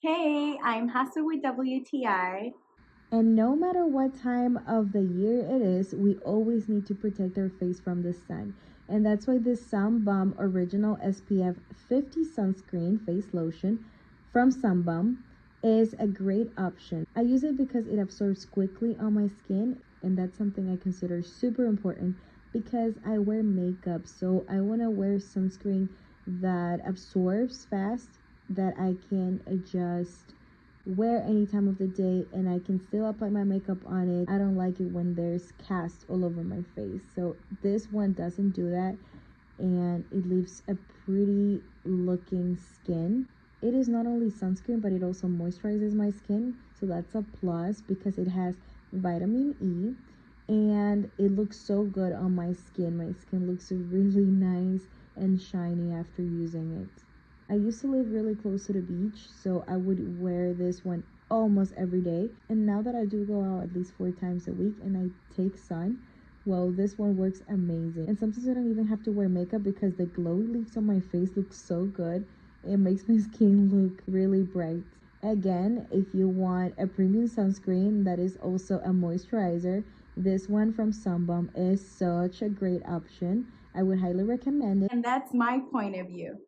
Hey, I'm Hassa with WTI. And no matter what time of the year it is, we always need to protect our face from the sun. And that's why this Bum Original SPF 50 Sunscreen Face Lotion from Bum is a great option. I use it because it absorbs quickly on my skin, and that's something I consider super important because I wear makeup. So I want to wear sunscreen that absorbs fast, that I can just wear any time of the day and I can still apply my makeup on it. I don't like it when there's cast all over my face. So this one doesn't do that, and it leaves a pretty looking skin. It is not only sunscreen, but it also moisturizes my skin. So that's a plus because it has vitamin E and it looks so good on my skin. My skin looks really nice and shiny after using it. I used to live really close to the beach, so I would wear this one almost every day. And now that I do go out at least 4 times a week and I take sun, well, this one works amazing. And sometimes I don't even have to wear makeup because the glow it leaves on my face looks so good. It makes my skin look really bright. Again, if you want a premium sunscreen that is also a moisturizer, this one from Bum is such a great option. I would highly recommend it. And that's my point of view.